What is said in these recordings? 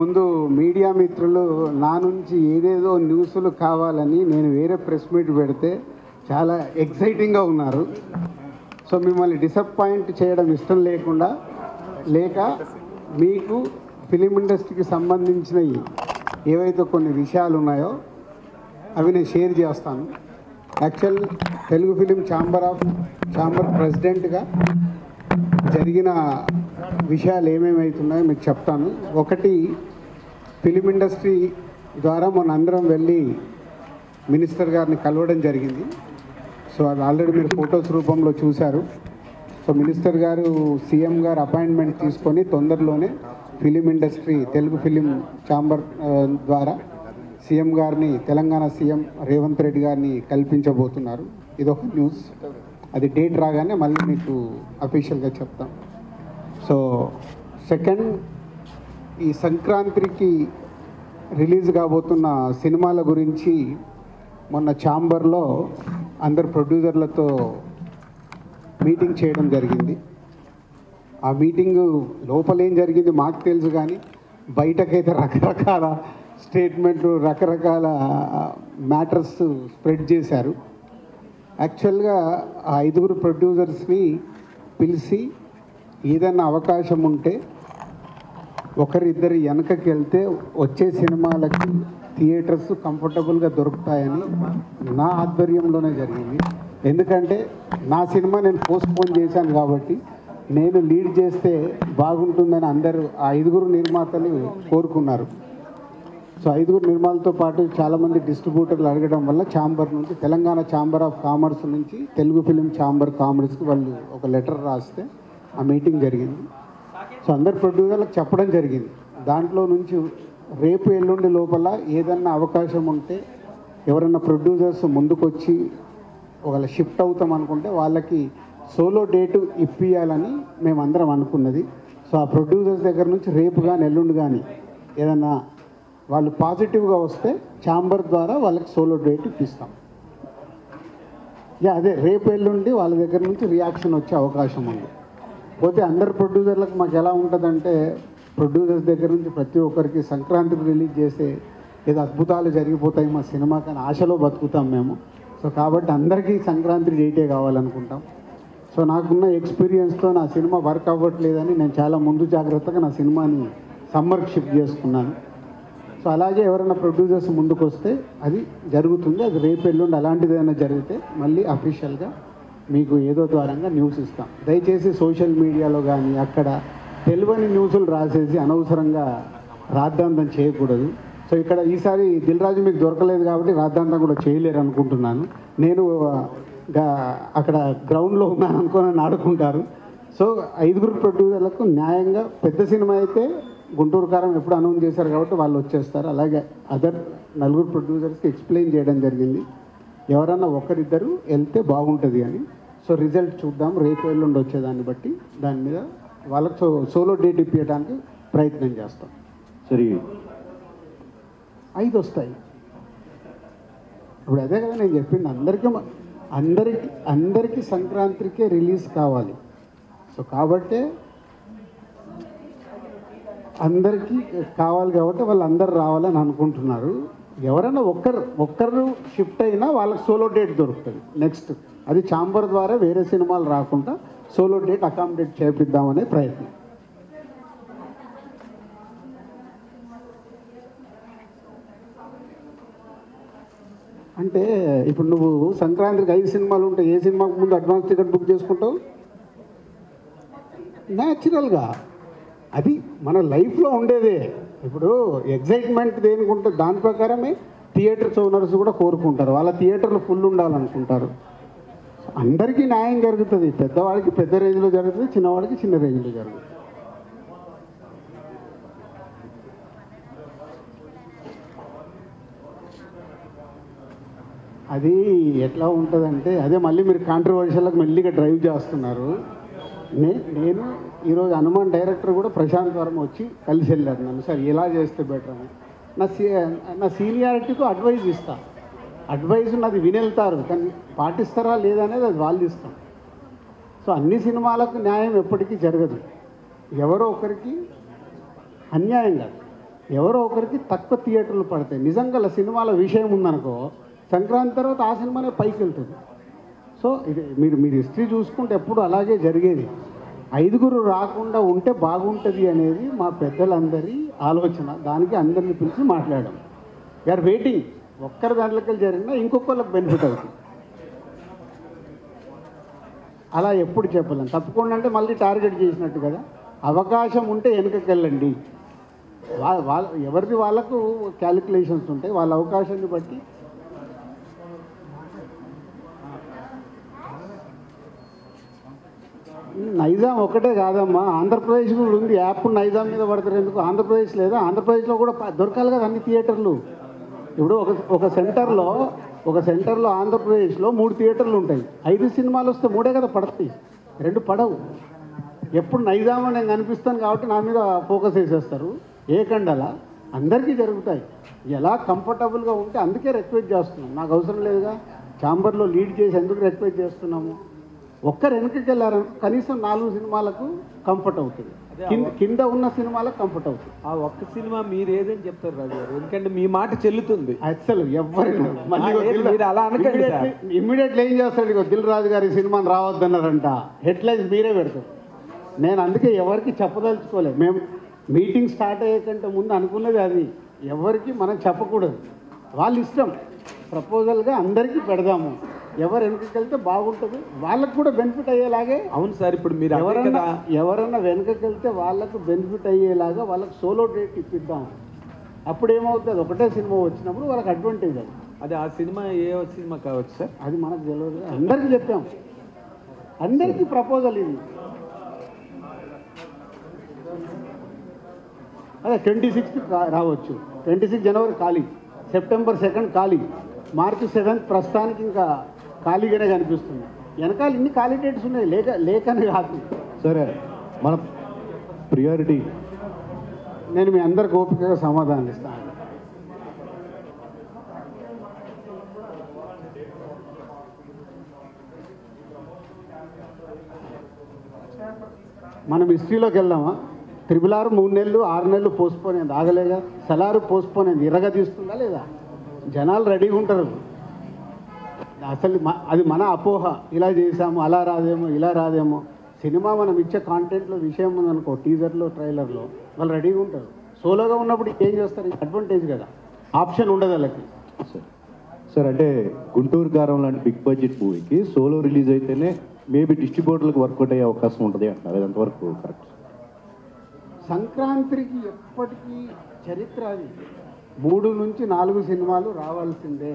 ముందు మీడియా మిత్రులు నా నుంచి ఏదేదో న్యూస్లు కావాలని నేను వేరే ప్రెస్ మీట్ పెడితే చాలా ఎక్సైటింగ్గా ఉన్నారు. సో మిమ్మల్ని డిసప్పాయింట్ చేయడం ఇష్టం లేక మీకు ఫిలిం ఇండస్ట్రీకి సంబంధించినవి ఏవైతే కొన్ని విషయాలు ఉన్నాయో అవి నేను షేర్ చేస్తాను. యాక్చువల్ తెలుగు ఫిలిం ఛాంబర్ ప్రెసిడెంట్గా జరిగిన విషయాలు ఏమేమవుతున్నాయో మీకు చెప్తాను. ఒకటి, ఫిలిం ఇండస్ట్రీ ద్వారా మొన్న అందరం వెళ్ళి మినిస్టర్ గారిని కలవడం జరిగింది. సో అది ఆల్రెడీ మీరు ఫొటోస్ రూపంలో చూశారు. సో మినిస్టర్ గారు సీఎం గారు అపాయింట్మెంట్ తీసుకొని తొందరలోనే film industry Telugu film chamber ద్వారా సీఎం గారిని, తెలంగాణ సీఎం రేవంత్ రెడ్డి గారిని కల్పించబోతున్నారు. ఇదొక న్యూస్. అది డేట్ రాగానే మళ్ళీ మీకు అఫీషియల్గా చెప్తాం. సో సెకండ్, ఈ సంక్రాంతికి రిలీజ్ కాబోతున్న సినిమాల గురించి మొన్న ఛాంబర్లో అందరు ప్రొడ్యూసర్లతో మీటింగ్ చేయడం జరిగింది. ఆ మీటింగు లోపల ఏం జరిగింది మాకు తెలుసు, కానీ బయటకైతే రకరకాల స్టేట్మెంట్లు, రకరకాల మ్యాటర్స్ స్ప్రెడ్ చేశారు. యాక్చువల్గా ఆ 5 ప్రొడ్యూసర్స్ని పిలిచి ఏదైనా అవకాశం ఉంటే ఒకరిద్దరు వెనకకి వెళ్తే వచ్చే సినిమాలకి థియేటర్స్ కంఫర్టబుల్గా దొరుకుతాయని నా ఆధ్వర్యంలోనే జరిగింది. ఎందుకంటే నా సినిమా నేను పోస్ట్పోన్ చేశాను కాబట్టి నేను లీడ్ చేస్తే బాగుంటుందని అందరూ ఆ 5 నిర్మాతలు కోరుకున్నారు. సో 5 నిర్మాతలతో పాటు చాలామంది డిస్ట్రిబ్యూటర్లు అడగడం వల్ల ఛాంబర్ నుంచి, తెలంగాణ ఛాంబర్ ఆఫ్ కామర్స్ నుంచి తెలుగు ఫిలిం ఛాంబర్ కామర్స్కి వాళ్ళు ఒక లెటర్ రాస్తే ఆ మీటింగ్ జరిగింది. సో అందరు ప్రొడ్యూసర్లకు చెప్పడం జరిగింది. దాంట్లో నుంచి రేపు ఎల్లుండి లోపల ఏదన్నా అవకాశం ఉంటే ఎవరన్నా ప్రొడ్యూసర్స్ ముందుకొచ్చి ఒకవేళ షిఫ్ట్ అవుతాం అనుకుంటే వాళ్ళకి సోలో డేటు ఇప్పియాలని మేమందరం అనుకున్నది. సో ఆ ప్రొడ్యూసర్స్ దగ్గర నుంచి రేపు కానీ ఎల్లుండి కానీ ఏదన్నా వాళ్ళు పాజిటివ్గా వస్తే ఛాంబర్ ద్వారా వాళ్ళకి సోలో డేట్ ఇప్పిస్తాం. అదే రేపు ఎల్లుండి వాళ్ళ దగ్గర నుంచి రియాక్షన్ వచ్చే అవకాశం ఉంది. పోతే అందరు ప్రొడ్యూసర్లకు మాకు ఎలా ఉంటుందంటే, ప్రొడ్యూసర్స్ దగ్గర నుంచి ప్రతి ఒక్కరికి సంక్రాంతికి రిలీజ్ చేస్తే ఏదో అద్భుతాలు జరిగిపోతాయి మా సినిమా కానీ ఆశలో బతుకుతాం మేము. సో కాబట్టి అందరికీ సంక్రాంతి డేటే కావాలనుకుంటాం. సో నాకున్న ఎక్స్పీరియన్స్తో నా సినిమా వర్క్ అవ్వట్లేదని నేను చాలా ముందు జాగ్రత్తగా నా సినిమాని సమ్మర్కి షిఫ్ట్ చేసుకున్నాను. సో అలాగే ఎవరైనా ప్రొడ్యూసర్స్ ముందుకు వస్తే అది జరుగుతుంది. అది రేపు ఎల్లుండి అలాంటిది ఏదైనా జరిగితే మళ్ళీ అఫీషియల్గా మీకు ఏదో ద్వారంగా న్యూస్ ఇస్తాం. దయచేసి సోషల్ మీడియాలో కానీ అక్కడ తెలియని న్యూస్లు రాసేసి అనవసరంగా రాద్ధాంతం చేయకూడదు. సో ఇక్కడ ఈసారి దిల్ రాజు మీకు దొరకలేదు కాబట్టి రాద్ధాంతం కూడా చేయలేరు అనుకుంటున్నాను. నేను అక్కడ గ్రౌండ్లో ఉన్నాను అనుకోని ఆడుకుంటారు. సో 5 ప్రొడ్యూసర్లకు న్యాయంగా, పెద్ద సినిమా అయితే గుంటూరు కారం ఎప్పుడు అనౌన్స్ చేశారు కాబట్టి వాళ్ళు వచ్చేస్తారు. అలాగే అదర్ 4 ప్రొడ్యూసర్స్కి ఎక్స్ప్లెయిన్ చేయడం జరిగింది, ఎవరన్నా ఒకరిద్దరు వెళ్తే బాగుంటుంది అని. సో రిజల్ట్ చూద్దాం, రేపు ఎల్లుండి వచ్చేదాన్ని బట్టి దాని మీద వాళ్ళకి సోలో డేట్ ఇప్పించడానికి ప్రయత్నం చేస్తాం. సరే, 5 వస్తాయి. ఇప్పుడు అదే కదా నేను చెప్పింది, అందరికీ సంక్రాంతికే రిలీజ్ కావాలి. సో కాబట్టి అందరికీ కావాలి కాబట్టి వాళ్ళందరూ రావాలని అనుకుంటున్నారు. ఎవరైనా ఒక్కరు షిఫ్ట్ అయినా వాళ్ళకి సోలో డేట్ దొరుకుతుంది నెక్స్ట్. అది ఛాంబర్ ద్వారా వేరే సినిమాలు రాకుండా సోలో డేట్ అకామిడేట్ చేపిద్దామనే ప్రయత్నం. అంటే ఇప్పుడు నువ్వు సంక్రాంతికి 5 సినిమాలు ఉంటే ఏ సినిమాకు ముందు అడ్వాన్స్ టికెట్ బుక్ చేసుకుంటావు? న్యాచురల్గా అది మన లైఫ్లో ఉండేదే. ఇప్పుడు ఎగ్జైట్మెంట్ దేనికి ఉంటుంది దాని ప్రకారమే థియేటర్స్ ఓనర్స్ కూడా కోరుకుంటారు, వాళ్ళ థియేటర్లు ఫుల్ ఉండాలనుకుంటారు. అందరికీ న్యాయం జరుగుతుంది. పెద్దవాడికి పెద్ద రేంజ్లో జరుగుతుంది, చిన్నవాడికి చిన్న రేంజ్లో జరుగుతుంది. అది ఎట్లా ఉంటుందంటే, అదే మళ్ళీ మీరు కాంట్రవర్షియల్కి మెల్లిగా డ్రైవ్ చేస్తున్నారు. నేను ఈరోజు హనుమాన్ డైరెక్టర్ కూడా ప్రశాంత్ వర్మ వచ్చి కలిసి వెళ్ళారు నన్ను, సార్ ఎలా చేస్తే బెటర్ అని. నా సీనియారిటీతో అడ్వైజ్ ఇస్తా. అడ్వైజ్ నాది వినెళ్తారు, కానీ పాటిస్తారా లేదా అనేది అది వాళ్ళు ఇస్తాం. సో అన్ని సినిమాలకు న్యాయం ఎప్పటికీ జరగదు, ఎవరో ఒకరికి అన్యాయం కాదు. ఎవరో ఒకరికి తక్కువ థియేటర్లు పడతాయి. నిజంగా సినిమాల విషయం ఉందనుకో, సంక్రాంతి తర్వాత ఆ సినిమానే పైకి వెళ్తుంది. సో ఇది మీరు హిస్టరీ చూసుకుంటే ఎప్పుడు అలాగే జరిగేది. 5 రాకుండా ఉంటే బాగుంటుంది అనేది మా పెద్దలందరి ఆలోచన. దానికి అందరిని పిలిచి మాట్లాడాం. We're waiting. ఒక్కరి దాంట్లోకి జరిగినా ఇంకొకళ్ళకి బెనిఫిట్ అవుతుంది. అలా ఎప్పుడు చెప్పలేం. తప్పకుండా అంటే మళ్ళీ టార్గెట్ చేసినట్టు కదా. అవకాశం ఉంటే వెనుకకి వెళ్ళండి. ఎవరిది వాళ్ళకు క్యాలిక్యులేషన్స్ ఉంటాయి. వాళ్ళ అవకాశాన్ని బట్టి నైజాం ఒకటే కాదమ్మా, ఆంధ్రప్రదేశ్ కూడా ఉంది. యాప్ నైజాం మీద పడతారు ఎందుకు? ఆంధ్రప్రదేశ్ లేదా? ఆంధ్రప్రదేశ్లో కూడా దొరకాలి కదా అన్ని థియేటర్లు. ఇప్పుడు ఒక సెంటర్లో ఆంధ్రప్రదేశ్లో 3 థియేటర్లు ఉంటాయి. 5 సినిమాలు వస్తే 3 కదా పడతాయి, 2 పడవు. ఎప్పుడు నైజామో నేను కనిపిస్తాను కాబట్టి నా మీద ఫోకస్ వేసేస్తారు. ఏ కండలా అందరికీ జరుగుతాయి. ఎలా కంఫర్టబుల్గా ఉంటే అందుకే రిక్వెస్ట్ చేస్తున్నాం. నాకు అవసరం లేదుగా ఛాంబర్లో లీడ్ చేసి ఎందుకు రిక్వెస్ట్ చేస్తున్నాము. ఒక్కరు వెనకకి వెళ్ళారని కనీసం 4 సినిమాలకు కంఫర్ట్ అవుతుంది. కింద ఉన్న సినిమాలకు కంఫర్ట్ అవుతుంది. ఆ ఒక్క సినిమా మీరు ఏదని చెప్తారు రాజు గారు, ఎందుకంటే మీ మాట చెల్లుతుంది. అసలు ఎవరైనా మీరు అలా అనకండి. ఇమ్మీడియట్లీ ఏం చేస్తాడు, ఇగో దిల్ రాజు గారి సినిమాని రావద్దన్నారంట, హెడ్లైన్స్ మీరే పెడతారు. నేను అందుకే ఎవరికి చెప్పదలుచుకోలేదు. మేము మీటింగ్ స్టార్ట్ అయ్యేకంటే ముందు అనుకున్నది అది. ఎవరికి మనం చెప్పకూడదు, వాళ్ళ ఇష్టం. ప్రపోజల్గా అందరికీ పెడదాము. ఎవరు వెనుకకి వెళ్తే బాగుంటుంది, వాళ్ళకు కూడా బెనిఫిట్ అయ్యేలాగే. అవును సార్, ఇప్పుడు మీరు ఎవరన్నా వెనుకకి వెళ్తే వాళ్ళకు బెనిఫిట్ అయ్యేలాగా వాళ్ళకి సోలో డేట్ ఇప్పిద్దాం. అప్పుడు ఏమవుతుంది, ఒకటే సినిమా వచ్చినప్పుడు వాళ్ళకి అడ్వాంటేజ్ అది. అది ఆ సినిమా ఏ సినిమా కావచ్చు సార్, అది మనకు తెలియదు. అందరికీ చెప్పాం, అందరికీ ప్రపోజల్ ఇది. అదే 26th రావచ్చు. 26 జనవరి ఖాళీ, సెప్టెంబర్ 2 ఖాళీ, మార్చి 7 ప్రస్తుతానికి ఇంకా ఖాళీగానే కనిపిస్తుంది. వెనకాల ఇన్ని ఖాళీ డేట్స్ ఉన్నాయి, లేకనే కాదు. సరే, మన ప్రియారిటీ నేను మీ అందరికి ఓపికగా సమాధానం ఇస్తాను. మనం హిస్టరీలోకి వెళ్దామా? RRR 3 నెలలు 6 నెలలు పోస్ట్పోన్ అయింది, ఆగలేగా. సలారు పోస్ట్పోన్ అయింది, ఇరగా తీస్తుందా లేదా? జనాలు రెడీగా ఉంటారు. అసలు అది మన అపోహ. ఇలా చేసాము, అలా రాదేమో, ఇలా రాదేమో. సినిమా మనం ఇచ్చే కాంటెంట్లో విషయం ఉందనుకో, టీజర్లో ట్రైలర్లో వాళ్ళు రెడీగా ఉంటారు. సోలోగా ఉన్నప్పుడు ఏం చేస్తారు? అడ్వాంటేజ్ కదా, ఆప్షన్ ఉండదు వాళ్ళకి. సార్ అంటే గుంటూరు కారం లాంటి బిగ్ బడ్జెట్ మూవీకి సోలో రిలీజ్ అయితేనే మేబీ డిస్ట్రిబ్యూటర్లకు వర్కౌట్ అయ్యే అవకాశం ఉంటుంది అంటున్నారు. అది ఎంతవరకు కరెక్ట్? సంక్రాంతికి ఎప్పటికీ చరిత్ర అది. 3 నుంచి 4 సినిమాలు రావాల్సిందే.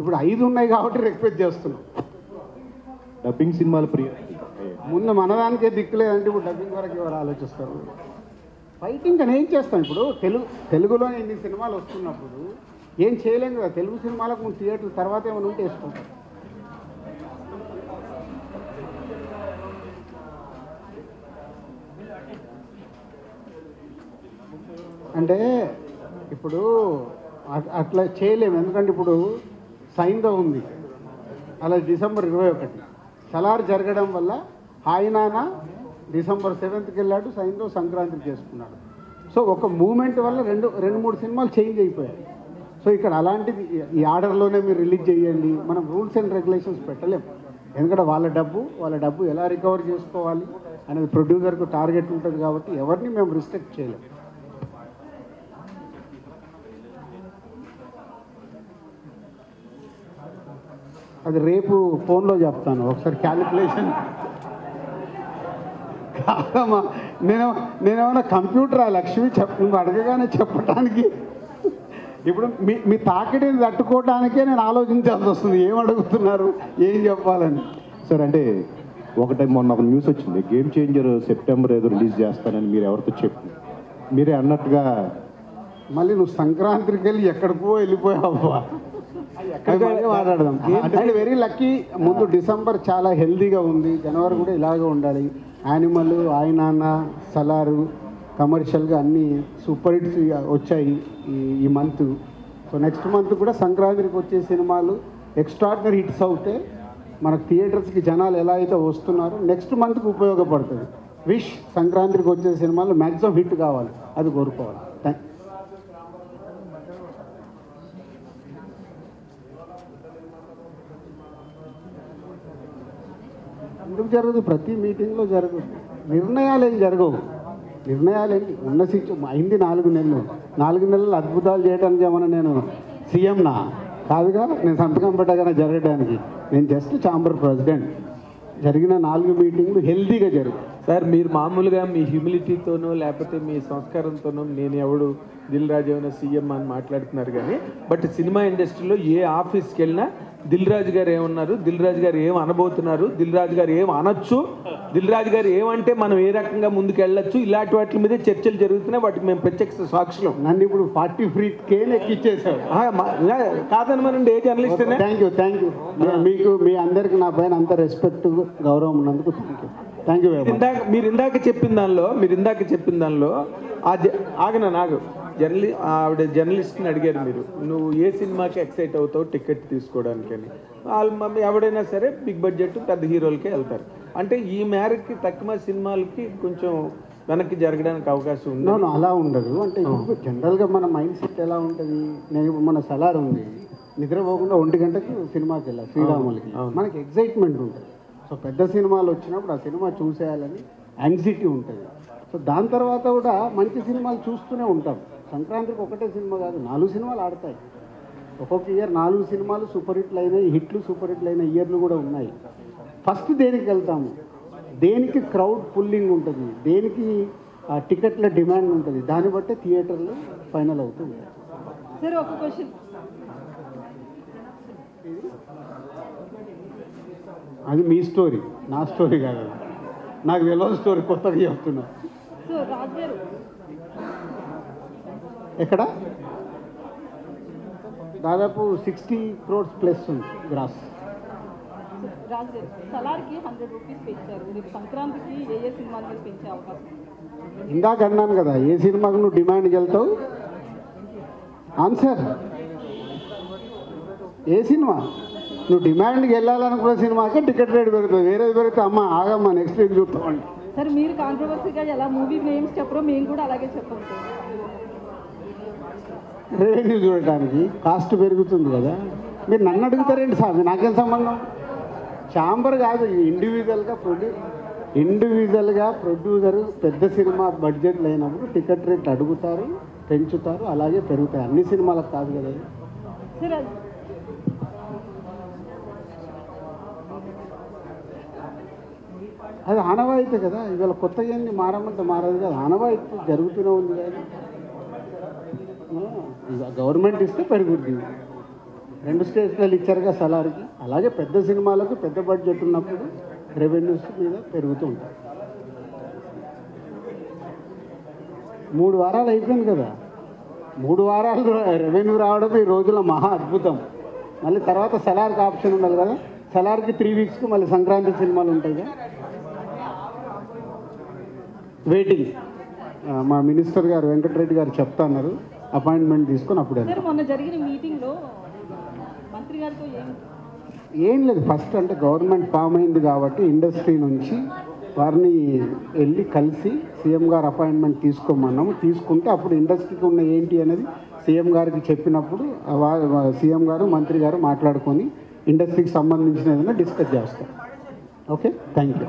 ఇప్పుడు 5 ఉన్నాయి కాబట్టి రిక్వెస్ట్ చేస్తున్నాం. డబ్బింగ్ సినిమాలు ప్రియారిటీ ముందు మనదానికే దిక్కులేదంటే ఇప్పుడు డబ్బింగ్ వరకు ఎవరు ఆలోచిస్తారు? ఫైటింగ్ అని ఏం చేస్తాం? ఇప్పుడు తెలుగులోనే ఇన్ని సినిమాలు వస్తున్నప్పుడు ఏం చేయలేం కదా. తెలుగు సినిమాలకు ముందు థియేటర్ల తర్వాత ఏమైనా ఉంటే వేసుకుంటాం. అంటే ఇప్పుడు అట్లా చేయలేము. ఎందుకంటే ఇప్పుడు సైందో ఉంది, అలా డిసెంబర్ 21. సలార్ జరగడం వల్ల హాయినానా డిసెంబర్ 7th వెళ్ళాడు, సైందో సంక్రాంతికి చేసుకున్నాడు. సో ఒక మూమెంట్ వల్ల 2-3 సినిమాలు చేంజ్ అయిపోయాయి. సో ఇక్కడ అలాంటిది ఈ ఆర్డర్లోనే మీరు రిలీజ్ చేయండి, మనం రూల్స్ అండ్ రెగ్యులేషన్స్ పెట్టలేము. ఎందుకంటే వాళ్ళ డబ్బు ఎలా రికవర్ చేసుకోవాలి అనేది ప్రొడ్యూసర్కు టార్గెట్ ఉంటుంది కాబట్టి ఎవరిని మేము రిస్ట్రిక్ట్ చేయలేము. అది రేపు ఫోన్లో చెప్తాను, ఒకసారి క్యాలిక్యులేషన్. కాదమ్మా, నేనేమన్నా కంప్యూటరా లక్ష్మి? నువ్వు అడగగానే చెప్పడానికి. ఇప్పుడు మీ తాకిడిని తట్టుకోవడానికే నేను ఆలోచించాల్సి వస్తుంది, ఏం అడుగుతున్నారు, ఏం చెప్పాలని. సార్ అంటే మొన్న ఒక న్యూస్ వచ్చింది, గేమ్ చేంజర్ సెప్టెంబర్ ఏదో రిలీజ్ చేస్తానని మీరు ఎవరితో చెప్పి మీరే అన్నట్టుగా మళ్ళీ నువ్వు సంక్రాంతికి వెళ్ళి ఎక్కడికో వెళ్ళిపోయావు. మాట్లాడదాం. అంటే వెరీ లక్కీ. ముందు డిసెంబర్ చాలా హెల్దీగా ఉంది, జనవరి కూడా ఇలాగే ఉండాలి. యానిమల్, ఆయనాన్న, సలారు కమర్షియల్గా అన్నీ సూపర్ హిట్స్ వచ్చాయి ఈ మంత్. సో నెక్స్ట్ మంత్ కూడా సంక్రాంతికి వచ్చే సినిమాలు ఎక్స్ట్రాడినరీ హిట్స్ అవుతే మనకు థియేటర్స్కి జనాలు ఎలా అయితే వస్తున్నారో నెక్స్ట్ మంత్కి ఉపయోగపడుతుంది. విష్ సంక్రాంతికి వచ్చే సినిమాలు మ్యాక్సిమం హిట్ కావాలి, అది కోరుకోవాలి. ఎందుకు జరగదు? ప్రతి మీటింగ్లో జరగదు. నిర్ణయాలు ఏం జరగవు. నిర్ణయాలు ఏంటి? ఉన్న అయింది 4 నెలలు. 4 నెలలు అద్భుతాలు చేయడానికి ఏమన్నా నేను సీఎంనా? కాదుగా. నేను సంతకం పెట్టగానే జరగడానికి. నేను జస్ట్ ఛాంబర్ ప్రెసిడెంట్. జరిగిన 4 మీటింగ్లు హెల్తీగా జరుగు. సార్ మీరు మామూలుగా మీ హ్యూమిలిటీతోనో లేకపోతే మీ సంస్కారంతోనో నేను ఎవడు దిల్ రాజు ఏమైనా సీఎం అని మాట్లాడుతున్నారు కానీ బట్ సినిమా ఇండస్ట్రీలో ఏ ఆఫీస్కి వెళ్ళినా దిల్ రాజు గారు ఏమన్నారు, దిల్ రాజు గారు ఏం అనబోతున్నారు, దిల్ రాజు గారు ఏం అనొచ్చు, దిల్ రాజు గారు ఏమంటే మనం ఏ రకంగా ముందుకు వెళ్ళొచ్చు, ఇలాంటి వాటి మీద చర్చలు జరుగుతున్నాయి. వాటికి మేము ప్రత్యక్ష సాక్షులు. నన్ను ఇప్పుడు 40 ఎక్కిచ్చేసారు. కాదనమనండి, ఏ జర్నలిస్ట్. Thank you. మీకు మీ అందరికి నా పైన అంత రెస్పెక్ట్ గౌరవం ఉన్నందుకు థ్యాంక్ యూ. మీరు ఇందాక చెప్పిన దానిలో నాకు ఆవిడ జర్నలిస్ట్ని అడిగారు, మీరు నువ్వు ఏ సినిమాకి ఎక్సైట్ అవుతావు టికెట్ తీసుకోవడానికని. వాళ్ళు ఎవడైనా సరే బిగ్ బడ్జెట్ పెద్ద హీరోలకే వెళ్తారు. అంటే ఈ మేరకి తక్కువ సినిమాలకి కొంచెం వెనక్కి జరగడానికి అవకాశం ఉంది. అలా ఉండదు. అంటే ఇప్పుడు జనరల్గా మన మైండ్ సెట్ ఎలా ఉంటుంది? నేను ఇప్పుడు మన సలార్ ఉంది, నిద్రపోకుండా 1 గంటకు సినిమాకి వెళ్ళాలి శ్రీరాములకి. మనకి ఎగ్జైట్మెంట్ ఉంటుంది. సో పెద్ద సినిమాలు వచ్చినప్పుడు ఆ సినిమా చూసేయాలని యాంగ్జైటీ ఉంటుంది. సో దాని తర్వాత కూడా మంచి సినిమాలు చూస్తూనే ఉంటాం. సంక్రాంతికి ఒకటే సినిమా కాదు, 4 సినిమాలు ఆడతాయి. ఒక్కొక్క ఇయర్ 4 సినిమాలు సూపర్ హిట్లు అయినాయి, సూపర్ హిట్లు అయిన ఇయర్లు కూడా ఉన్నాయి. ఫస్ట్ దేనికి వెళ్తాము? దేనికి క్రౌడ్ పుల్లింగ్ ఉంటుంది, దేనికి టికెట్ల డిమాండ్ ఉంటుంది, దాన్ని బట్టే థియేటర్లు ఫైనల్ అవుతుంది. సార్ ఒక క్వశ్చన్. అది మీ స్టోరీ, నా స్టోరీ కాదు. నాకు తెలియని స్టోరీ కొత్తగా చెప్తున్నా. ఎక్కడ దాదాపు 60 crores ప్లస్ ఉంది గ్రాస్. సలార్కి 100 రూపీస్ పెంచారు. రేపు సంక్రాంతికి ఏ సినిమా మీద పెంచే అవకాశం? ఇందాక అన్నాను కదా, ఏ సినిమాకు నువ్వు డిమాండ్కి వెళ్తావు? ఆన్సర్ ఏ సినిమా నువ్వు డిమాండ్కి వెళ్ళాలనుకున్న సినిమాకే టికెట్ రేట్ పెరుగుతుంది. వేరేది పెరిగితే అమ్మ ఆగమ్మా నెక్స్ట్ వీక్ చూస్తామండి. సరే మీరు కాంట్రవర్సీగా ఎలా మూవీ నేమ్స్ చెప్పరో మేము కూడా అలాగే చెప్పాం. రెవెన్యూ చూడటానికి కాస్ట్ పెరుగుతుంది కదా. మీరు నన్ను అడుగుతారేంటి సార్? నాకేం సంబంధం? ఛాంబర్ కాదు, ఇండివిజువల్గా ప్రొడ్యూసర్ పెద్ద సినిమా బడ్జెట్లు అయినప్పుడు టికెట్ రేట్లు అడుగుతారు, పెంచుతారు, అలాగే పెరుగుతాయి. అన్ని సినిమాలకు కాదు కదా. అది ఆనవాయితీ కదా. ఇవాళ కొత్తగా ఏంది మారమంటే మారదు కదా, ఆనవాయితీ జరుగుతూనే ఉంది కదా. గవర్నమెంట్ ఇస్తే పెరుగుద్ది. 2 స్టేజ్లలో ఇచ్చారుగా సలార్కి. అలాగే పెద్ద సినిమాలకు పెద్ద బడ్జెట్ ఉన్నప్పుడు రెవెన్యూస్ మీద పెరుగుతూ ఉంటాయి. 3 వారాలు అయిపోయింది కదా. 3 వారాలు రెవెన్యూ రావడం ఈ రోజుల్లో మహా అద్భుతం. మళ్ళీ తర్వాత సలార్కి ఆప్షన్ ఉండాలి కదా. సలార్కి 3 వీక్స్కి మళ్ళీ సంక్రాంతి సినిమాలు ఉంటాయి. వెయిటింగ్. మా మినిస్టర్ గారు వెంకటరెడ్డి గారు చెప్తున్నారు, అపాయింట్మెంట్ తీసుకొని అప్పుడే. మొన్న జరిగిన మీటింగ్లో మంత్రి గారితో ఏం లేదు. ఫస్ట్ అంటే గవర్నమెంట్ ఫామ్ అయింది కాబట్టి ఇండస్ట్రీ నుంచి వారిని వెళ్ళి కలిసి సీఎం గారు అపాయింట్మెంట్ తీసుకోమన్నాము. తీసుకుంటే అప్పుడు ఇండస్ట్రీకి ఉన్న ఏంటి అనేది సీఎం గారికి చెప్పినప్పుడు సీఎం గారు మంత్రి గారు మాట్లాడుకొని ఇండస్ట్రీకి సంబంధించిన ఏదైనా డిస్కస్ చేస్తారు. Okay, thank you.